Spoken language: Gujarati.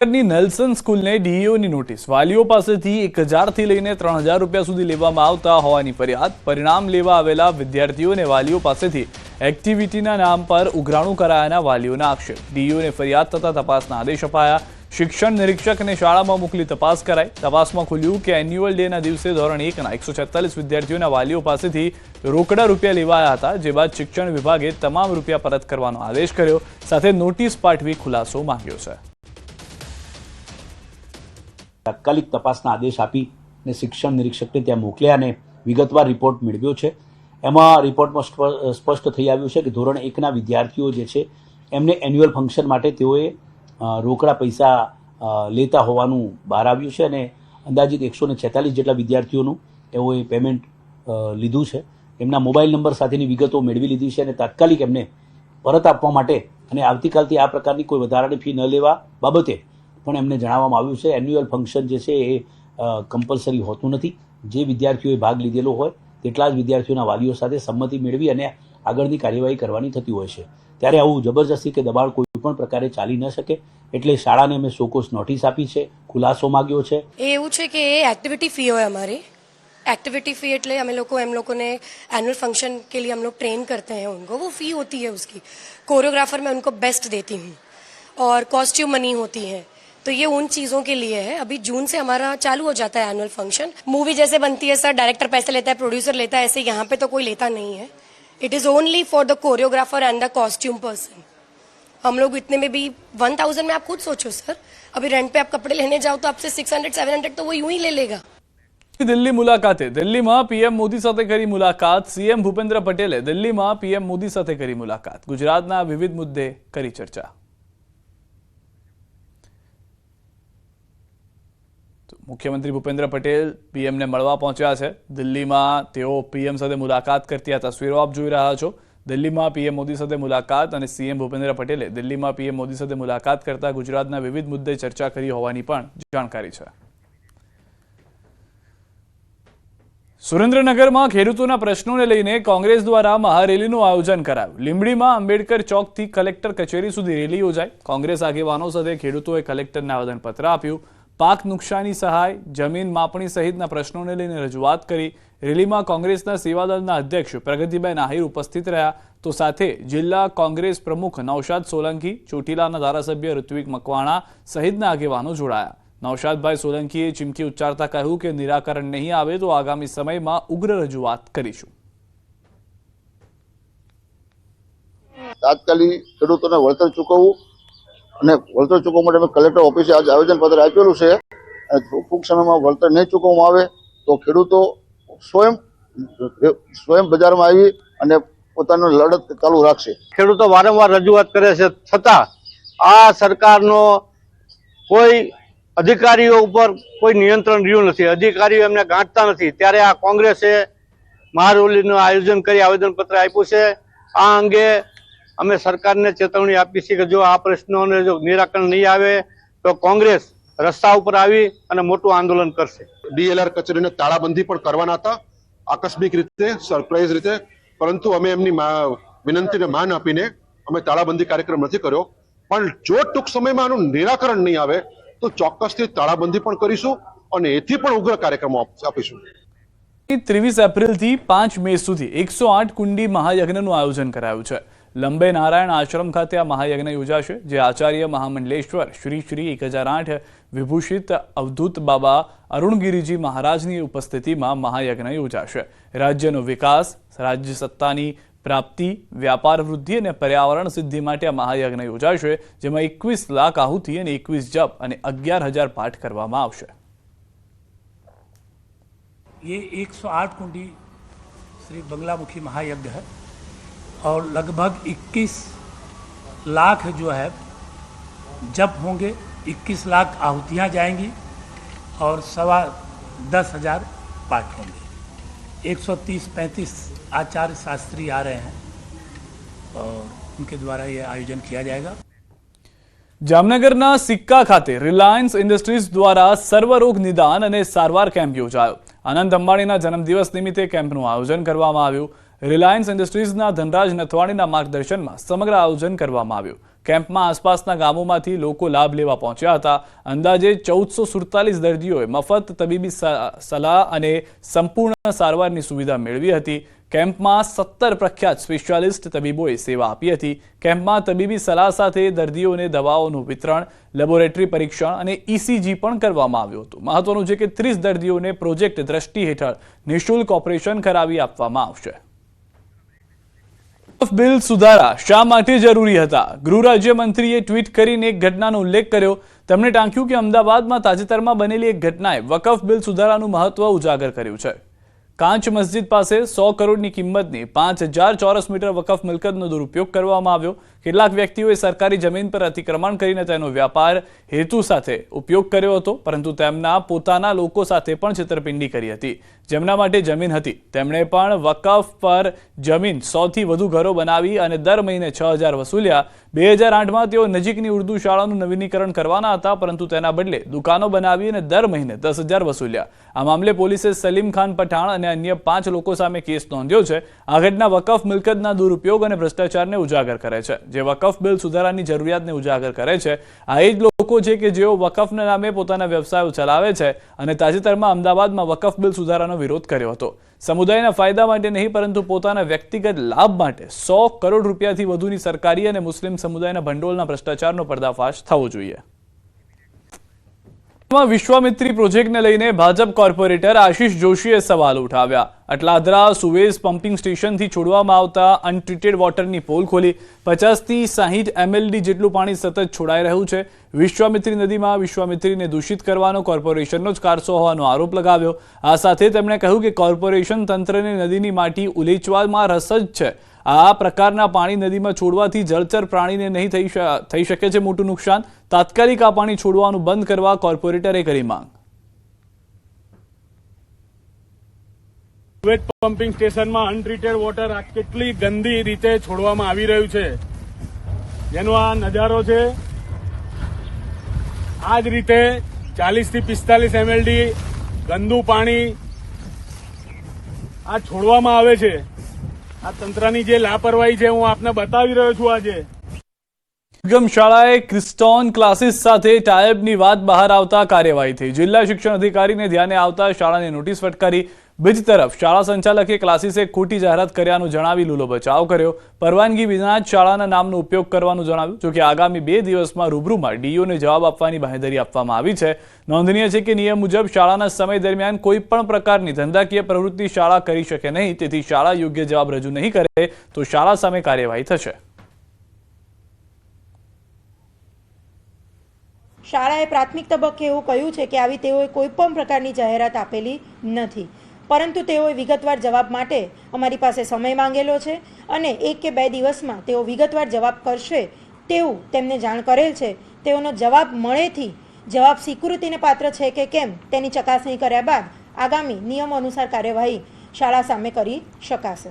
નેલ્સન સ્કૂલને ડીઈઓની નોટિસ વાલીઓ પાસેથી 1000 થી લઈને 3000 રૂપિયા સુધી લેવામાં આવતા હોવાની ફરિયાદ પરિણામ લેવા આવેલા વિદ્યાર્થીઓને વાલીઓ પાસેથી એક્ટિવિટીના નામ પર ઉઘરાણું કરાયાના વાલીઓના આક્ષેપ ડીઈઓને ફરિયાદ થતા તપાસના આદેશ અપાયા શિક્ષણ નિરીક્ષકને શાળામાં મોકલી તપાસ કરાઈ તપાસમાં ખુલ્યું કે એન્યુઅલ ડેના દિવસે ધોરણ 1ના 146 વિદ્યાર્થીઓના વાલીઓ પાસેથી રોકડા રૂપિયા લેવાયા હતા જે બાદ શિક્ષણ વિભાગે તમામ રૂપિયા પરત કરવાનો આદેશ કર્યો સાથે નોટિસ પાઠવી ખુલાસો માંગ્યો છે તાત્કાલિક તપાસના આદેશ આપીને શિક્ષણ નિરીક્ષકને ત્યાં મોકલ્યા અને વિગતવાર રિપોર્ટ મેળવ્યો છે એમાં રિપોર્ટમાં સ્પષ્ટ થઈ આવ્યું છે કે ધોરણ 1ના વિદ્યાર્થીઓ જે છે એમને એન્યુઅલ ફંક્શન માટે તેઓએ રોકડા પૈસા લેતા હોવાનું બહાર આવ્યું છે અને અંદાજિત 146 જેટલા વિદ્યાર્થીઓનું તેઓએ પેમેન્ટ લીધું છે એમના મોબાઈલ નંબર સાથેની વિગતો મેળવી લીધી છે અને તાત્કાલિક એમને પરત આપવા માટે અને આવતીકાલથી આ પ્રકારની કોઈ વધારાની ફી ન લેવા બાબતે પણ એમને જણાવવામાં આવ્યું છે એન્યુઅલ ફંક્શન જે છે એ કમ્પલસરી હોતું નથી જે વિદ્યાર્થીઓએ ભાગ લીધેલો હોય તેટલા જ વિદ્યાર્થીઓના વાલીઓ સાથે સંમતિ મેળવી અને આગળની કાર્યવાહી કરવાની થતી હોય છે ત્યારે આવું જબરજસ્તી કે દબાણ કોઈ પણ પ્રકારે ચાલી ન શકે એટલે શાળાને અમે શોકોસ નોટિસ આપી છે ખુલાસો માંગ્યો છે એવું છે કે એ एक्टिविटी फी હોય हमारी एक्टिविटी फी એટલે અમે લોકો એમ લોકોને एनुअल फंक्शन के लिए हम लोग ट्रेन करते हैं उनको वो फी होती है उसकी कोरियोग्राफर मैं उनको बेस्ट देती हूँ और कॉस्ट्यूम मनी होती है तो ये उन चीज़ों के लिए है अभी जून से हमारा चालू हो जाता है एनुअल फंक्शन मूवी जैसे बनती है सर डायरेक्टर पैसे लेता है प्रोड्यूसर लेता है ऐसे यहाँ पे तो कोई लेता नहीं है it is only for the choreographer and the costume person हम लोग इतने में भी 1000 में आप खुद सोचो सर अभी रेंट पे आप कपड़े लेने जाओ तो आपसे 600-700 तो वो यूं ही ले लेगा દિલ્હી મુલાકાતે દિલ્હીમાં પીએમ મોદી સાથે કરી મુલાકાત સીએમ ભૂપેન્દ્ર પટેલે દિલ્હીમાં પીએમ મોદી સાથે કરી મુલાકાત ગુજરાતના વિવિધ મુદ્દે કરી ચર્ચા મુખ્યમંત્રી ભૂપેન્દ્ર પટેલ પીએમને મળવા પહોંચ્યા છે દિલ્હીમાં તેઓ પીએમ સાથે મુલાકાત કરતી આ તસવીરો આપ જોઈ રહ્યા છો દિલ્હીમાં પીએમ મોદી સાથે મુલાકાત અને સીએમ ભૂપેન્દ્ર પટેલે દિલ્હીમાં પીએમ મોદી સાથે મુલાકાત કરતા ગુજરાતના વિવિધ મુદ્દે ચર્ચા કરી હોવાની પણ જાણકારી છે સુરેન્દ્રનગરમાં ખેડૂતોના પ્રશ્નોને લઈને કોંગ્રેસ દ્વારા મહારેલીનું આયોજન કરાયું લીંબડીમાં આંબેડકર ચોકથી કલેક્ટર કચેરી સુધી રેલી યોજાઈ કોંગ્રેસ આગેવાનો સાથે ખેડૂતોએ કલેક્ટરને આવેદનપત્ર આપ્યું પાક નુકસાની સહાય જમીન માપણી સહિતના પ્રશ્નોને લઈને રજૂઆત કરી રેલીમાં કોંગ્રેસના સેવાદળના અધ્યક્ષ પ્રગતિબેન આહિર ઉપસ્થિત રહ્યા તો સાથે જિલ્લા કોંગ્રેસ પ્રમુખ નૌશાદ સોલંકી ચોટીલાના ધારાસભ્ય ઋત્વિક મકવાણા સહિતના આગેવાનો જોડાયા નૌશાદભાઈ સોલંકીએ ચીમકી ઉચ્ચારતા કહ્યું કે નિરાકરણ નહીં આવે તો આગામી સમયમાં ઉગ્ર રજૂઆત કરીશું તાત્કાલિક ખેડૂતોને વળતર ચૂકવવું અને વળતર ચૂકવવા માટે અમે કલેક્ટર ઓફિસે આજે આવેદનપત્ર આપેલું છે અને ટૂંક સમયમાં વળતર નહીં ચૂકવવામાં આવે તો ખેડૂતો સ્વયં બજારમાં આવી અને પોતાનો લડત ચાલુ રાખશે ખેડૂતો વારંવાર રજૂઆત કરે છે છતાં આ સરકારનો કોઈ અધિકારીઓ ઉપર કોઈ નિયંત્રણ રહ્યું નથી અધિકારીઓ એમને ગાંઠતા નથી ત્યારે આ કોંગ્રેસે મહારેલીનું આયોજન કરી આવેદનપત્ર આપ્યું છે આ અંગે અમે સરકારને ચેતવણી આપી છે કે જો આ પ્રશ્નોને જો નિરાકરણ નહીં આવે તો કોંગ્રેસ રસ્તા ઉપર આવી અને મોટું આંદોલન કરશે ડીએલઆર કચેરીને તાળાબંધી પણ કરવાના હતા આકસ્મિક રીતે સરપ્રાઇઝ રીતે પરંતુ અમે એમની વિનંતીને માન આપીને અમે તાળાબંધી કાર્યક્રમ નથી કર્યો પણ જો ટૂંક સમયમાં આનું નિરાકરણ નહીં આવે તો ચોક્કસથી તાળાબંધી પણ કરીશું અને એથી પણ ઉગ્ર કાર્યક્રમો આપીશું 23 એપ્રિલથી 5 મે સુધી 108 કુંડી મહાયજ્ઞનું આયોજન કરાયું છે લંબે નારાયણ આશ્રમ ખાતે આ મહાયજ્ઞ યોજાશે જે આચાર્ય મહામંડલેશ્વર શ્રી શ્રી 1008 વિભૂષિત અવધૂત બાબા અરુણગીરીજી મહારાજની ઉપસ્થિતિમાં મહાયજ્ઞ યોજાશે રાજ્યનો વિકાસ રાજ્ય સત્તાની પ્રાપ્તિ વ્યાપાર વૃદ્ધિ અને પર્યાવરણ સિદ્ધિ માટે આ મહાયજ્ઞ યોજાશે જેમાં 21 લાખ આહુતિ અને 21 જપ અને 11,000 પાઠ કરવામાં આવશે ये 108 कुंडी श्री बंगलामुखी महायज्ञ है और लगभग 21 लाख जो है जप होंगे 21 लाख आहुतियाँ जाएंगी और 10,000 पाठ होंगे 130-35 आचार्य शास्त्री आ रहे हैं और उनके द्वारा ये आयोजन किया जाएगा જામનગરના સિક્કા ખાતે રિલાયન્સ ઇન્ડસ્ટ્રીઝ દ્વારા સર્વરોગ નિદાન અને સારવાર કેમ્પ યોજાયો અનંત અંબાણીના જન્મદિવસ નિમિત્તે કેમ્પનું આયોજન કરવામાં આવ્યું રિલાયન્સ ઇન્ડસ્ટ્રીઝના ધનરાજ નથવાણીના માર્ગદર્શનમાં સમગ્ર આયોજન કરવામાં આવ્યું કેમ્પમાં આસપાસના ગામોમાંથી લોકો લાભ લેવા પહોંચ્યા હતા. અંદાજે 1447 દર્દીઓએ મફત તબીબી સલાહ અને સંપૂર્ણ સારવારની સુવિધા મેળવી હતી. કેમ્પમાં 17 પ્રખ્યાત સ્પેશિયાલિસ્ટ તબીબોએ સેવા આપી હતી. કેમ્પમાં તબીબી સલાહ સાથે દર્દીઓને દવાઓનું વિતરણ, લેબોરેટરી પરીક્ષણ અને ECG પણ કરવામાં આવ્યું હતું. મહત્વનું છે કે 30 દર્દીઓને પ્રોજેક્ટ દ્રષ્ટિ હેઠળ નિઃશુલ્ક ઓપરેશન કરાવી આપવામાં આવશે. બિલ સુધારા શા માટે જરૂરી હતા? ગૃહ રાજ્યમંત્રીએ ટ્વીટ કરીને એક ઘટનાનો ઉલ્લેખ કર્યો. તેમણે ટાંક્યું કે અમદાવાદમાં તાજેતરમાં બનેલી એક ઘટનાએ વકફ બિલ સુધારાનું મહત્વ ઉજાગર કર્યું છે. કાંચ મસ્જિદ પાસે 100 કરોડની કિંમતની 5000 ચોરસ મીટર વકફ મિલકતનો દુરુપયોગ કરવામાં આવ્યો. કેટલાક વ્યક્તિઓએ સરકારી જમીન પર અતિક્રમણ કરીને તેનો વ્યાપાર હેતુ સાથે ઉપયોગ કર્યો હતો, પરંતુ તેમના પોતાના લોકો સાથે પણ છેતરપિંડી કરી હતી. જેમના માટે જમીન હતી તેમણે પણ વકફ પર જમીન 100થી વધુ ઘરો બનાવી અને દર મહિને 6000 વસૂલ્યા. 2008માં તેઓ નજીકની ઉર્દુ શાળાનું નવીનીકરણ કરવાના હતા, પરંતુ તેના બદલે દુકાનો બનાવી અને દર મહિને 10000 વસૂલ્યા. આ મામલે પોલીસે સલીમ ખાન પઠાણ અને અન્ય 5 લોકો સામે કેસ નોંધ્યો છે. આ ઘટના વકફ મિલકતના દુરુપયોગ અને ભ્રષ્ટાચારને ઉજાગર કરે છે, જે વકફ બિલ સુધારાની જરૂરિયાતને ઉજાગર કરે છે. આ એ જ લોકો છે કે જેઓ વકફના નામે પોતાના વ્યવસાયો ચલાવે છે અને તાજેતરમાં અમદાવાદમાં વકફ બિલ સુધારાનો વિરોધ કર્યો હતો. સમુદાયના ફાયદા માટે નહીં, પરંતુ પોતાના વ્યક્તિગત લાભ માટે 100 કરોડ રૂપિયાથી વધુની સરકારી અને મુસ્લિમ સમુદાયના ભંડોળના ભ્રષ્ટાચારનો પર્દાફાશ થવો જોઈએ. વિશ્વામિત્રી પ્રોજેક્ટને લઈને ભાજપ કોર્પોરેટર આશિષ જોશીએ સવાલ ઉઠાવ્યા. અટલાદરા સુવેઝ પમ્પિંગ સ્ટેશનથી છોડવામાં આવતા અનટ્રીટેડ વોટરની પોલ ખોલી 50થી 60 MLD જેટલું પાણી સતત છોડાઈ રહ્યું છે. વિશ્વામિત્રી નદીમાં વિશ્વામિત્રીને દૂષિત કરવાનો કોર્પોરેશનનો જ કારસો હોવાનો આરોપ લગાવ્યો. આ સાથે તેમણે કહ્યું કે કોર્પોરેશન તંત્રને નદીની માટી ઉલેચવામાં રસ જ છે. આ પ્રકારના પાણી નદીમાં છોડવાથી જળચર પ્રાણીને નહીં થઈ શકે છે મોટું નુકસાન. તાત્કાલિક આ પાણી છોડવાનું બંધ કરવા કોર્પોરેટરે કરી માંગ. સુવેજ પમ્પિંગ સ્ટેશનમાં અનટ્રીટેડ વોટર આ કેટલી ગંદી રીતે છોડવામાં આવી રહ્યું છે, જેનો આ નજારો છે. આ જ રીતે 40 થી 45 MLD ગંદુ પાણી આ છોડવામાં આવે છે. આ તંત્રની જે લાપરવાહી છે હું આપને બતાવી રહ્યો છું. આજે ઉદ્ગમ શાળાએ ક્રિસ્ટોન ક્લાસીસ સાથે ટાઈઅપની વાત બહાર આવતા કાર્યવાહી થઈ. જિલ્લા શિક્ષણ અધિકારીને ધ્યાને આવતા શાળાને નોટિસ ફટકારી. બીજી તરફ શાળા સંચાલકે ક્લાસીસે ખોટી જાહેરાત કર્યાનું જણાવી લૂલો બચાવ કર્યો. પરવાનગી વિના જ શાળાના નામનો ઉપયોગ કરવાનું જણાવ્યું. જોકે આગામી 2 દિવસમાં રૂબરૂમાં ડીઓને જવાબ આપવાની બાંહેધરી આપવામાં આવી છે. નોંધનીય છે કે નિયમ મુજબ શાળાના સમય દરમિયાન કોઈ પણ પ્રકારની ધંધાકીય પ્રવૃત્તિ શાળા કરી શકે નહીં. તેથી શાળા યોગ્ય જવાબ રજૂ નહીં કરે તો શાળા સામે કાર્યવાહી થશે. શાળાએ પ્રાથમિક તબક્કે એવું કહ્યું છે કે આવી તેઓએ કોઈ પણ પ્રકારની જાહેરાત આપેલી નથી, પરંતુ તેઓએ વિગતવાર જવાબ માટે અમારી પાસે સમય માંગેલો છે અને 1 કે 2 દિવસમાં તેઓ વિગતવાર જવાબ કરશે તેવું તેમને જાણ કરેલ છે. તેઓનો જવાબ મળેથી જવાબ સ્વીકૃતિને પાત્ર છે કે કેમ તેની ચકાસણી કર્યા બાદ આગામી નિયમો અનુસાર કાર્યવાહી શાળા સામે કરી શકાશે.